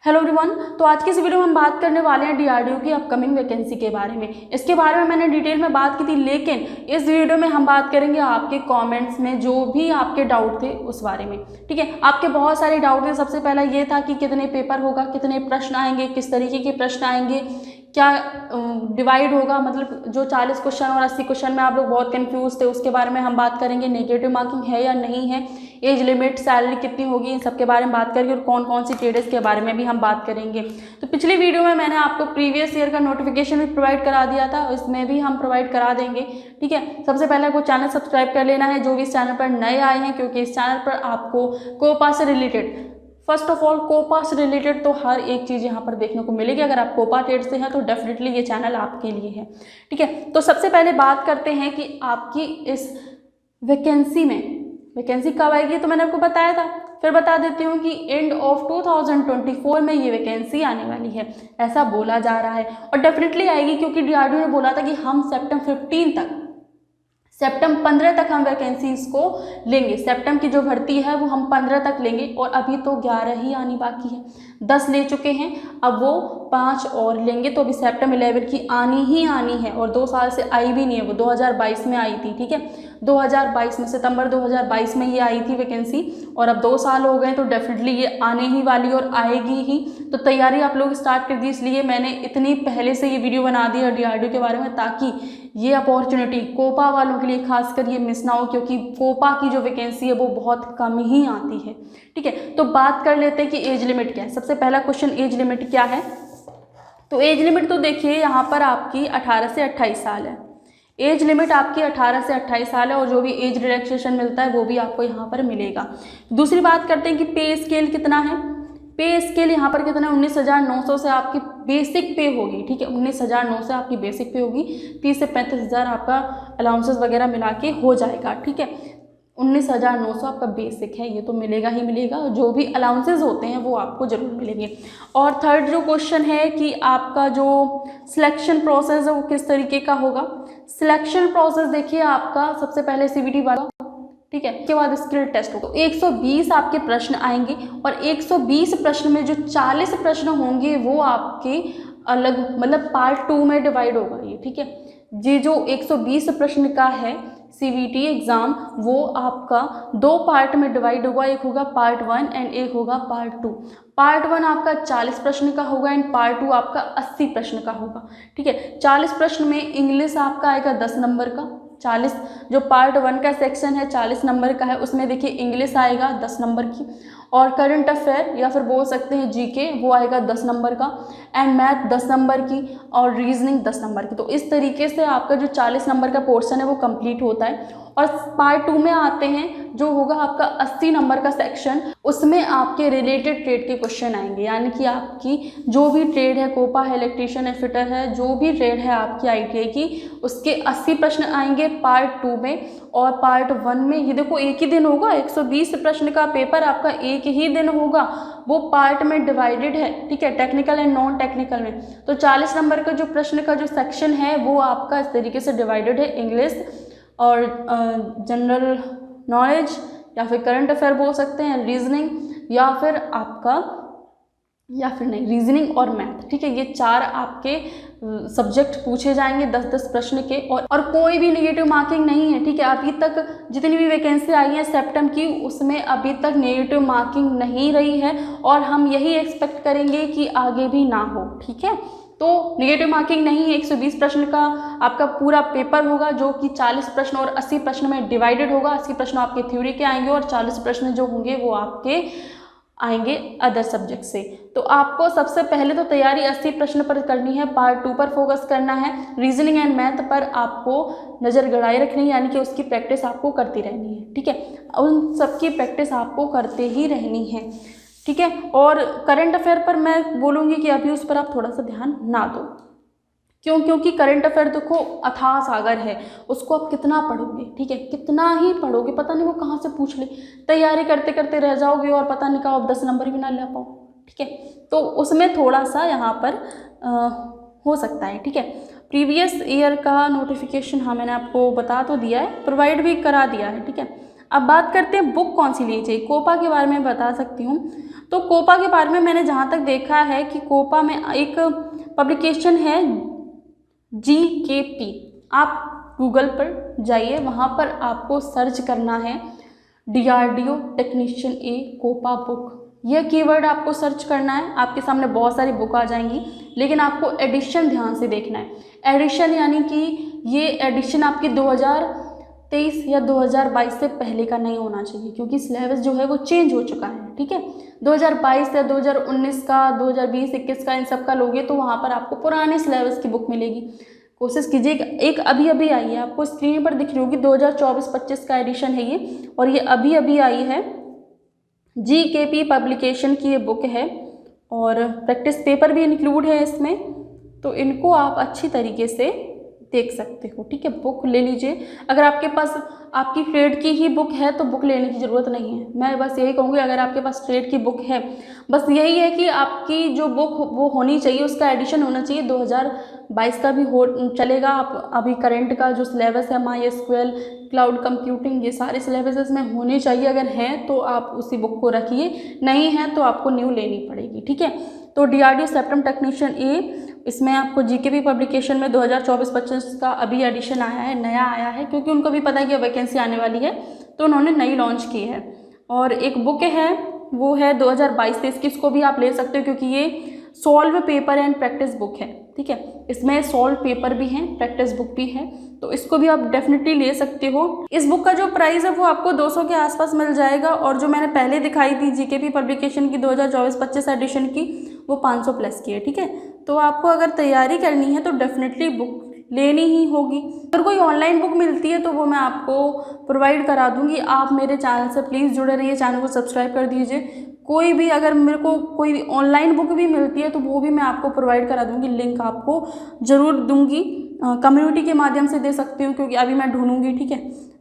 Hello everyone. तो आज की इस वीडियो में हम बात करने वाले हैं डीआरडीओ की अपकमिंग वैकेंसी के बारे में। इसके बारे में मैंने डिटेल में बात की थी, लेकिन इस वीडियो में हम बात करेंगे आपके कमेंट्स में जो भी आपके डाउट थे उस बारे में। ठीक है, आपके बहुत सारे डाउट थे। सबसे पहला ये था कि कितने पेपर होगा, कितने प्रश्न आएंगे, किस तरीके के प्रश्न आएंगे, क्या डिवाइड होगा, मतलब जो 40 क्वेश्चन और 80 क्वेश्चन में आप लोग बहुत कंफ्यूज थे, उसके बारे में हम बात करेंगे। नेगेटिव मार्किंग है या नहीं है, एज लिमिट, सैलरी कितनी होगी, इन सब के बारे में बात करेंगे और कौन कौन सी ट्रेड्स के बारे में भी हम बात करेंगे। तो पिछली वीडियो में मैंने आपको प्रीवियस ईयर का नोटिफिकेशन भी प्रोवाइड करा दिया था, इसमें भी हम प्रोवाइड करा देंगे। ठीक है, सबसे पहले आपको चैनल सब्सक्राइब कर लेना है जो भी इस चैनल पर नए आए हैं, क्योंकि इस चैनल पर आपको कोपा से related, first of all COPA से रिलेटेड तो हर एक चीज़ यहाँ पर देखने को मिलेगी। अगर आप कोपा ट्रेड से हैं तो डेफिनेटली ये चैनल आपके लिए है। ठीक है, तो सबसे पहले बात करते हैं कि आपकी इस वैकेंसी में वैकेंसी कब आएगी। तो मैंने आपको बताया था, फिर बता देती हूँ कि एंड ऑफ 2024 में ये वैकेंसी आने वाली है, ऐसा बोला जा रहा है। और डेफिनेटली आएगी, क्योंकि डीआरडीओ ने बोला था कि हम सेप्टेम्बर 15 तक हम वैकेंसीज को लेंगे। सेप्टेम्बर की जो भर्ती है वो हम 15 तक लेंगे, और अभी तो 11 ही आनी बाकी है। 10 ले चुके हैं, अब वो 5 और लेंगे, तो अभी सेप्टेम्बर 11 की आनी ही आनी है। और 2 साल से आई भी नहीं है, वो 2022 में आई थी। ठीक है, 2022 में, सितंबर 2022 में ये आई थी वैकेंसी, और अब 2 साल हो गए, तो डेफिनेटली ये आने ही वाली और आएगी ही। तो तैयारी आप लोग स्टार्ट कर दी, इसलिए मैंने इतनी पहले से ये वीडियो बना दी है डीआरडीओ के बारे में, ताकि ये अपॉर्चुनिटी कोपा वालों के लिए खासकर ये मिस ना हो, क्योंकि कोपा की जो वैकेंसी है वो बहुत कम ही आती है। ठीक है, तो बात कर लेते हैं कि एज लिमिट क्या है। सबसे पहला क्वेश्चन, एज लिमिट क्या है। तो एज लिमिट तो देखिए यहाँ पर आपकी 18 से 28 साल है। एज लिमिट आपकी 18 से 28 साल है, और जो भी एज रिलैक्सेशन मिलता है वो भी आपको यहाँ पर मिलेगा। दूसरी बात करते हैं कि पे स्केल कितना है। पे स्केल यहाँ पर कितना है, 19,900 से आपकी बेसिक पे होगी। ठीक है, 19,900 से आपकी बेसिक पे होगी। 30 से 35,000 आपका अलाउंसेस वगैरह मिला के हो जाएगा। ठीक है, 19,900 आपका बेसिक है, ये तो मिलेगा ही मिलेगा। जो भी अलाउंसेस होते हैं वो आपको जरूर मिलेंगे। और थर्ड जो क्वेश्चन है कि आपका जो सिलेक्शन प्रोसेस है वो किस तरीके का होगा। सिलेक्शन प्रोसेस देखिए, आपका सबसे पहले सीबीटी वाला, ठीक है, उसके बाद स्किल टेस्ट होगा। 120 आपके प्रश्न आएंगे, और 120 प्रश्न में जो 40 प्रश्न होंगे वो आपके अलग, मतलब पार्ट 2 में डिवाइड होगा ये। ठीक है, ये जो 120 प्रश्न का है सीबीटी एग्जाम, वो आपका 2 पार्ट में डिवाइड होगा। एक होगा पार्ट 1 एंड एक होगा पार्ट 2। पार्ट 1 आपका 40 प्रश्न का होगा एंड पार्ट 2 आपका 80 प्रश्न का होगा। ठीक है, 40 प्रश्न में इंग्लिश आपका आएगा 10 नंबर का। 40 जो पार्ट 1 का सेक्शन है 40 नंबर का है, उसमें देखिए इंग्लिश आएगा 10 नंबर की, और करंट अफेयर या फिर बोल सकते हैं जीके, वो आएगा 10 नंबर का, एंड मैथ 10 नंबर की, और रीजनिंग 10 नंबर की। तो इस तरीके से आपका जो 40 नंबर का पोर्शन है वो कंप्लीट होता है। और पार्ट 2 में आते हैं, जो होगा आपका 80 नंबर का सेक्शन, उसमें आपके रिलेटेड ट्रेड के क्वेश्चन आएंगे। यानी कि आपकी जो भी ट्रेड है, कोपा है, इलेक्ट्रीशियन है, फिटर है, जो भी ट्रेड है आपकी आईटीआई की, उसके 80 प्रश्न आएंगे पार्ट 2 में। और पार्ट 1 में ये देखो एक ही दिन होगा, 120 प्रश्न का पेपर आपका एक ही दिन होगा, वो पार्ट में डिवाइडेड है। ठीक है, टेक्निकल एंड नॉन टेक्निकल में। तो 40 नंबर का जो प्रश्न का जो सेक्शन है वो आपका इस तरीके से डिवाइडेड है, इंग्लिश और जनरल नॉलेज या फिर करंट अफेयर बोल सकते हैं, रीजनिंग या फिर रीजनिंग और मैथ। ठीक है, ये 4 आपके सब्जेक्ट पूछे जाएंगे 10-10 प्रश्न के, और कोई भी नेगेटिव मार्किंग नहीं है। ठीक है, अभी तक जितनी भी वैकेंसी आई है सितंबर की, उसमें अभी तक नेगेटिव मार्किंग नहीं रही है, और हम यही एक्सपेक्ट करेंगे कि आगे भी ना हो। ठीक है, तो नेगेटिव मार्किंग नहीं है। 120 प्रश्न का आपका पूरा पेपर होगा, जो कि 40 प्रश्न और 80 प्रश्न में डिवाइडेड होगा। 80 प्रश्न आपके थ्योरी के आएंगे, और 40 प्रश्न जो होंगे वो आपके आएंगे अदर सब्जेक्ट से। तो आपको सबसे पहले तो तैयारी 80 प्रश्न पर करनी है, पार्ट 2 पर फोकस करना है, रीजनिंग एंड मैथ पर आपको नज़र गड़ाए रखनी है, यानी कि उसकी प्रैक्टिस आपको करती रहनी है। ठीक है, उन सबकी प्रैक्टिस आपको करते ही रहनी है। ठीक है, और करंट अफेयर पर मैं बोलूँगी कि अभी उस पर आप थोड़ा सा ध्यान ना दो। क्यों? क्योंकि करंट अफेयर देखो अथाह सागर है, उसको आप कितना पढ़ोगे। ठीक है, कितना ही पढ़ोगे, पता नहीं वो कहाँ से पूछ ले, तैयारी करते करते रह जाओगे और पता नहीं कब 10 नंबर भी ना ले पाओ। ठीक है, तो उसमें थोड़ा सा यहाँ पर हो सकता है। ठीक है, प्रीवियस ईयर का नोटिफिकेशन हाँ मैंने आपको बता तो दिया है, प्रोवाइड भी करा दिया है। ठीक है, अब बात करते हैं बुक कौन सी लेनी चाहिए। कोपा के बारे में बता सकती हूँ। तो कोपा के बारे में मैंने जहाँ तक देखा है कि कोपा में एक पब्लिकेशन है GKP। आप गूगल पर जाइए, वहाँ पर आपको सर्च करना है DRDO technician A COPA book. यह कीवर्ड आपको सर्च करना है, आपके सामने बहुत सारी बुक आ जाएंगी, लेकिन आपको एडिशन ध्यान से देखना है। एडिशन यानी कि ये एडिशन आपकी 2023 या 2022 से पहले का नहीं होना चाहिए, क्योंकि सिलेबस जो है वो चेंज हो चुका है। ठीक है, 2022 या 2019 का, 2020-21 का इन सब का लोगे तो वहाँ पर आपको पुराने सिलेबस की बुक मिलेगी। कोशिश कीजिए। एक अभी अभी आई है, आपको स्क्रीन पर दिख रही होगी, 2024-25 का एडिशन है ये, और ये अभी अभी आई है। GKP पब्लिकेशन की ये बुक है और प्रैक्टिस पेपर भी इंक्लूड है इसमें, तो इनको आप अच्छी तरीके से देख सकते हो। ठीक है, बुक ले लीजिए। अगर आपके पास आपकी ट्रेड की ही बुक है तो बुक लेने की ज़रूरत नहीं है। मैं बस यही कहूँगी, अगर आपके पास ट्रेड की बुक है, बस यही है कि आपकी जो बुक वो होनी चाहिए, उसका एडिशन होना चाहिए 2022 का भी हो चलेगा। आप अभी करंट का जो सिलेबस है, MySQL, क्लाउड कंप्यूटिंग, ये सारे सिलेबस इसमें होने चाहिए। अगर हैं तो आप उसी बुक को रखिए, नहीं है तो आपको न्यू लेनी पड़ेगी। ठीक है, तो DRDO सेप्टम टेक्नीशियन ए, इसमें आपको GKP पब्लिकेशन में 2024-25 का अभी एडिशन आया है, नया आया है, क्योंकि उनको भी पता है कि वैकेंसी आने वाली है, तो उन्होंने नई लॉन्च की है। और एक बुक है, वो है 2022-23 की, इसको भी आप ले सकते हो, क्योंकि ये solve paper and practice book है। ठीक है, इसमें सॉल्व पेपर भी हैं, प्रैक्टिस बुक भी है, तो इसको भी आप डेफिनेटली ले सकते हो। इस बुक का जो प्राइस है वो आपको 200 के आसपास मिल जाएगा, और जो मैंने पहले दिखाई थी GKP पब्लिकेशन की 2024-25 एडिशन की, वो 500 प्लस की है। ठीक है, तो आपको अगर तैयारी करनी है तो डेफिनेटली बुक लेनी ही होगी। अगर कोई ऑनलाइन बुक मिलती है तो वो मैं आपको प्रोवाइड करा दूंगी। आप मेरे चैनल से प्लीज़ जुड़े रहिए, चैनल को सब्सक्राइब कर दीजिए। कोई भी अगर मेरे को कोई ऑनलाइन बुक भी मिलती है तो वो भी मैं आपको प्रोवाइड करा दूंगी, लिंक आपको ज़रूर दूंगी। कम्युनिटी के माध्यम से दे सकती हूँ, क्योंकि अभी मैं ढूंढूंगी। ठीक है,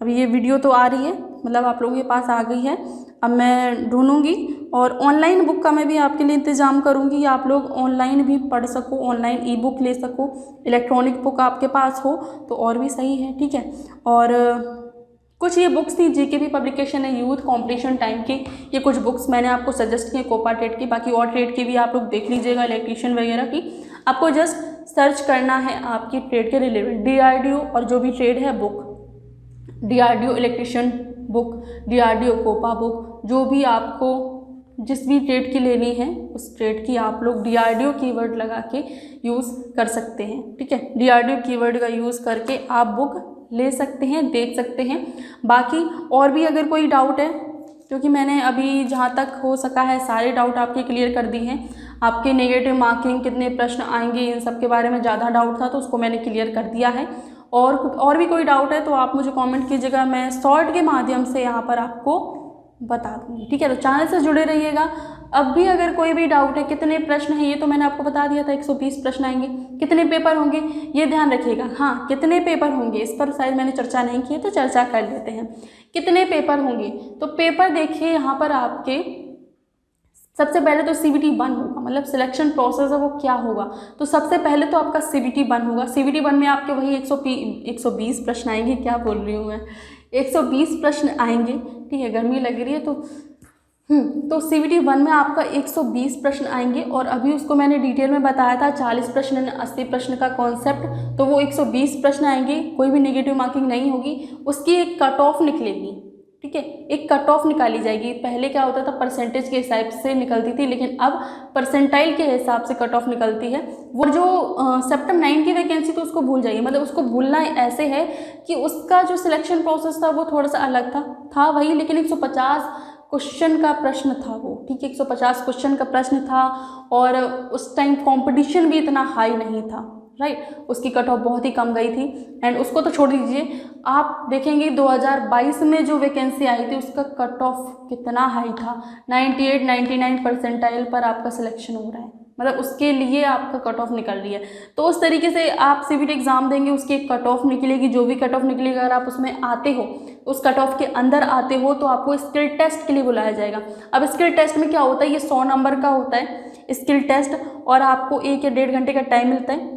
अभी ये वीडियो तो आ रही है, मतलब आप लोगों के पास आ गई है, अब मैं ढूंढूंगी और ऑनलाइन बुक का मैं भी आपके लिए इंतज़ाम करूंगी कि आप लोग ऑनलाइन भी पढ़ सको, ऑनलाइन ई बुक ले सको। इलेक्ट्रॉनिक बुक आपके पास हो तो और भी सही है। ठीक है, और कुछ ये बुक्स थी GKP पब्लिकेशन है यूथ कॉम्पिटिशन टाइम की, ये कुछ बुक्स मैंने आपको सजेस्ट की कोपा ट्रेड की, बाकी और ट्रेड की भी आप लोग देख लीजिएगा, इलेक्ट्रीशियन वगैरह की। आपको जस्ट सर्च करना है आपकी ट्रेड के रिलेवेंट DRDO, और जो भी ट्रेड है book, DRDO electrician book, DRDO COPA book, जो भी आपको जिस भी ट्रेड की लेनी है उस ट्रेड की आप लोग DRDO कीवर्ड लगा के यूज़ कर सकते हैं। ठीक है, DRDO कीवर्ड का यूज़ करके आप बुक ले सकते हैं, देख सकते हैं। बाकी और भी अगर कोई डाउट है, क्योंकि मैंने अभी जहाँ तक हो सका है सारे डाउट आपके क्लियर कर दिए हैं। आपके नेगेटिव मार्किंग, कितने प्रश्न आएंगे, इन सब के बारे में ज़्यादा डाउट था तो उसको मैंने क्लियर कर दिया है। और भी कोई डाउट है तो आप मुझे कमेंट कीजिएगा, मैं शॉर्ट के माध्यम से यहाँ पर आपको बता दूँगी। ठीक है, तो चैनल से जुड़े रहिएगा। अब भी अगर कोई भी डाउट है, कितने प्रश्न हैं ये तो मैंने आपको बता दिया था, 120 प्रश्न आएंगे। कितने पेपर होंगे ये ध्यान रखिएगा। हाँ, कितने पेपर होंगे इस पर शायद मैंने चर्चा नहीं की है, तो चर्चा कर लेते हैं। कितने पेपर होंगे, तो पेपर देखिए यहाँ पर आपके सबसे पहले तो CBT 1 होगा, मतलब सिलेक्शन प्रोसेस है वो क्या होगा, तो सबसे पहले तो आपका CBT 1 होगा। CBT 1 में आपके वही 120 प्रश्न आएंगे, क्या बोल रही हूँ मैं, 120 प्रश्न आएंगे। ठीक है, गर्मी लग रही है तो CBT 1 में आपका 120 प्रश्न आएंगे, और अभी उसको मैंने डिटेल में बताया था 40 प्रश्न 80 प्रश्न का कॉन्सेप्ट, तो वो 120 प्रश्न आएंगे, कोई भी नेगेटिव मार्किंग नहीं होगी। उसकी एक कट ऑफ निकलेगी। ठीक है, एक कट ऑफ निकाली जाएगी। पहले क्या होता था, परसेंटेज के हिसाब से निकलती थी, लेकिन अब परसेंटाइल के हिसाब से कट ऑफ निकलती है। वो जो सेप्टम 9 की वैकेंसी तो उसको भूल जाइए, मतलब उसको भूलना ऐसे है कि उसका जो सिलेक्शन प्रोसेस था वो थोड़ा सा अलग था वही, लेकिन 150 क्वेश्चन का प्रश्न था वो। ठीक है, 150 क्वेश्चन का प्रश्न था, और उस टाइम कंपटीशन भी इतना हाई नहीं था। राइट, उसकी कट ऑफ बहुत ही कम गई थी। एंड उसको तो छोड़ दीजिए, आप देखेंगे 2022 में जो वैकेंसी आई थी उसका कट ऑफ कितना हाई था, 98-99 परसेंटाइल पर आपका सिलेक्शन हो रहा है, मतलब उसके लिए आपका कट ऑफ निकल रही है। तो उस तरीके से आप CBT एग्ज़ाम देंगे, उसकी एक कट ऑफ निकलेगी, जो भी कट ऑफ निकलेगा अगर आप उसमें आते हो, उस कट ऑफ के अंदर आते हो, तो आपको स्किल टेस्ट के लिए बुलाया जाएगा। अब स्किल टेस्ट में क्या होता है, ये 100 नंबर का होता है स्किल टेस्ट, और आपको 1 या 1.5 घंटे का टाइम मिलता है,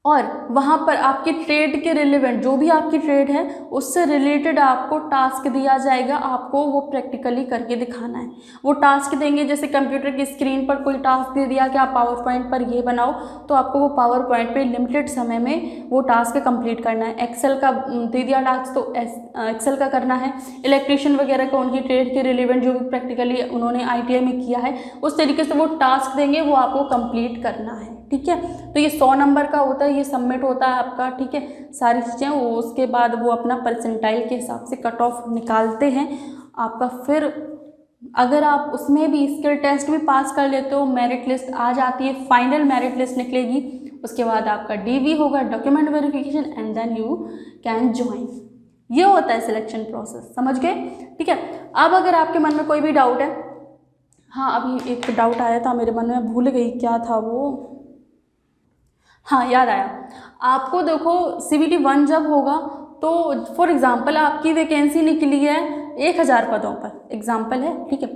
और वहाँ पर आपके ट्रेड के रिलेवेंट जो भी आपकी ट्रेड है उससे रिलेटेड आपको टास्क दिया जाएगा, आपको वो प्रैक्टिकली करके दिखाना है। वो टास्क देंगे, जैसे कंप्यूटर की स्क्रीन पर कोई टास्क दे दिया कि आप पावर पॉइंट पर ये बनाओ, तो आपको वो पावर पॉइंट पे लिमिटेड समय में वो टास्क कंप्लीट करना है। एक्सेल का दे दिया टास्क तो एक्सेल का करना है। इलेक्ट्रीशियन वगैरह का उनकी ट्रेड के रिलेवेंट जो भी प्रैक्टिकली उन्होंने ITI में किया है उस तरीके से वो टास्क देंगे, वो आपको कंप्लीट करना है। ठीक है, तो ये 100 नंबर का होता है, ये सबमिट होता है आपका। ठीक है, सारी चीज़ें उसके बाद वो अपना परसेंटाइल के हिसाब से कट ऑफ निकालते हैं आपका। फिर अगर आप उसमें भी स्किल टेस्ट भी पास कर लेते हो, मेरिट लिस्ट आ जाती है, फाइनल मेरिट लिस्ट निकलेगी, उसके बाद आपका DV होगा, document verification, and then you can join. ये होता है सिलेक्शन प्रोसेस, समझ गए? ठीक है, अब अगर आपके मन में कोई भी डाउट है, हाँ अभी एक डाउट आया था मेरे मन में, भूल गई क्या था वो, हाँ याद आया। आपको देखो CBT 1 जब होगा तो फॉर एग्जांपल आपकी वैकेंसी निकली है 1000 पदों पर, एग्जांपल है, ठीक है,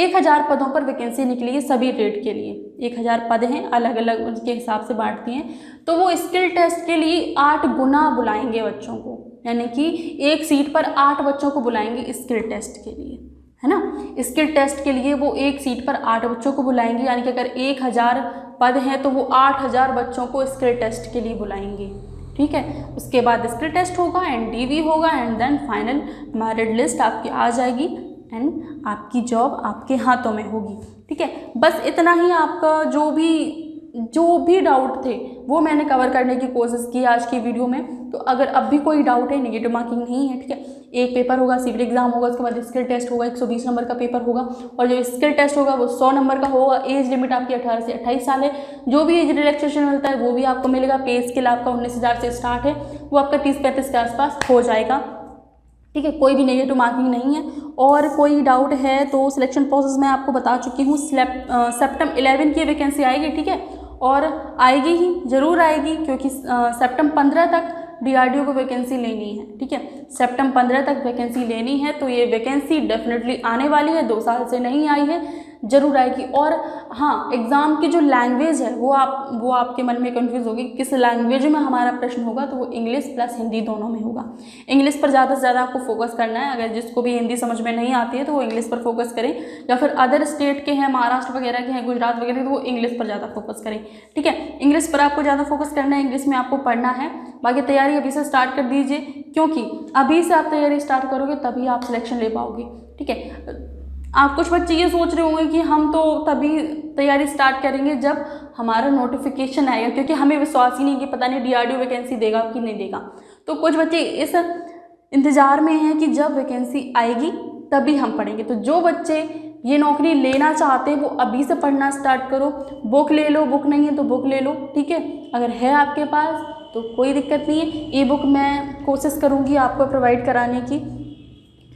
1000 पदों पर वैकेंसी निकली है सभी ट्रेड के लिए, 1000 पद हैं, अलग अलग उनके हिसाब से बांटती हैं। तो वो स्किल टेस्ट के लिए 8 गुना बुलाएंगे बच्चों को, यानी कि एक सीट पर 8 बच्चों को बुलाएंगे स्किल टेस्ट के लिए, है ना। स्किल टेस्ट के लिए वो एक सीट पर 8 बच्चों को बुलाएंगे, यानी कि अगर 1000 पद हैं तो वो 8000 बच्चों को स्किल टेस्ट के लिए बुलाएंगे। ठीक है, उसके बाद स्किल टेस्ट होगा एंड DV होगा and then final merit list आपकी आ जाएगी एंड आपकी जॉब आपके हाथों में होगी। ठीक है, बस इतना ही आपका जो भी डाउट थे वो मैंने कवर करने की कोशिश की आज की वीडियो में। तो अगर अब भी कोई डाउट है, नेगेटिव मार्किंग नहीं है, ठीक है, एक पेपर होगा, CBT एग्जाम होगा, उसके बाद स्किल टेस्ट होगा, 120 नंबर का पेपर होगा, और जो स्किल टेस्ट होगा वो 100 नंबर का होगा। एज लिमिट आपकी 18 से 28 साल है। जो भी एज रिलैक्सेशन मिलता है वो भी आपको मिलेगा। पे स्केल आपका 19,000 से स्टार्ट है, वो आपका 30-35 के आसपास हो जाएगा। ठीक है, कोई भी नेगेटिव मार्किंग नहीं है। और कोई डाउट है तो सिलेक्शन प्रोसेस मैं आपको बता चुकी हूँ। सेप्टेम्बर 11 की वैकेंसी आएगी, ठीक है, और आएगी ही, ज़रूर आएगी, क्योंकि सेप्टेम्बर 15 तक DRDO को वैकेंसी लेनी है। ठीक है, सेप्टेम्बर 15 तक वैकेंसी लेनी है, तो ये वैकेंसी डेफिनेटली आने वाली है, 2 साल से नहीं आई है, ज़रूर आएगी। और हाँ, एग्ज़ाम की जो लैंग्वेज है वो आपके मन में कंफ्यूज होगी किस लैंग्वेज में हमारा प्रश्न होगा, तो वो इंग्लिश प्लस हिंदी दोनों में होगा। इंग्लिश पर ज़्यादा से ज़्यादा आपको फोकस करना है। अगर जिसको भी हिंदी समझ में नहीं आती है तो वो इंग्लिश पर फोकस करें, या फिर अदर स्टेट के हैं, महाराष्ट्र वगैरह के हैं, गुजरात वगैरह, तो वो इंग्लिश पर ज़्यादा फोकस करें। ठीक है, इंग्लिश पर आपको ज़्यादा फोकस करना है, इंग्लिश में आपको पढ़ना है। बाकी तैयारी अभी से स्टार्ट कर दीजिए, क्योंकि अभी से आप तैयारी स्टार्ट करोगे तभी आप सिलेक्शन ले पाओगे। ठीक है, आप कुछ बच्चे ये सोच रहे होंगे कि हम तो तभी तैयारी स्टार्ट करेंगे जब हमारा नोटिफिकेशन आएगा, क्योंकि हमें विश्वास ही नहीं कि पता नहीं DRDO वैकेंसी देगा कि नहीं देगा। तो कुछ बच्चे इस इंतज़ार में हैं कि जब वैकेंसी आएगी तभी हम पढ़ेंगे। तो जो बच्चे ये नौकरी लेना चाहते हैं वो अभी से पढ़ना स्टार्ट करो। बुक ले लो, बुक नहीं है तो बुक ले लो। ठीक है, अगर है आपके पास तो कोई दिक्कत नहीं है, ई बुक मैं कोशिश करूँगी आपको प्रोवाइड कराने की।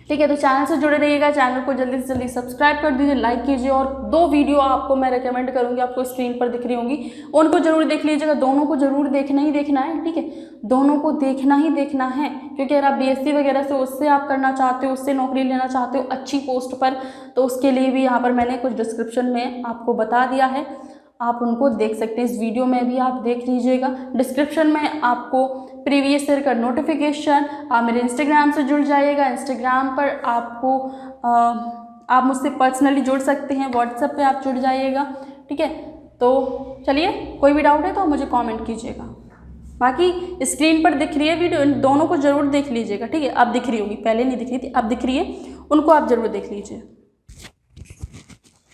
ठीक है, तो चैनल से जुड़े रहिएगा, चैनल को जल्दी से जल्दी सब्सक्राइब कर दीजिए, लाइक कीजिए। और 2 वीडियो आपको मैं रेकमेंड करूँगी, आपको स्क्रीन पर दिख रही होंगी, उनको जरूर देख लीजिएगा। दोनों को जरूर देखना ही देखना है। ठीक है, दोनों को देखना ही देखना है, क्योंकि अगर आप BSc वगैरह से उससे आप करना चाहते हो, उससे नौकरी लेना चाहते हो अच्छी पोस्ट पर, तो उसके लिए भी यहाँ पर मैंने कुछ डिस्क्रिप्शन में आपको बता दिया है, आप उनको देख सकते हैं। इस वीडियो में भी आप देख लीजिएगा। डिस्क्रिप्शन में आपको प्रीवियस ईयर का नोटिफिकेशन, आप मेरे इंस्टाग्राम से जुड़ जाइएगा। इंस्टाग्राम पर आपको आप मुझसे पर्सनली जुड़ सकते हैं, व्हाट्सएप पे आप जुड़ जाइएगा। ठीक है, तो चलिए, कोई भी डाउट है तो मुझे कमेंट कीजिएगा। बाकी स्क्रीन पर दिख रही है वीडियो, इन दोनों को ज़रूर देख लीजिएगा। ठीक है, अब दिख रही होगी, पहले नहीं दिख रही थी, अब दिख रही है, उनको आप ज़रूर देख लीजिए।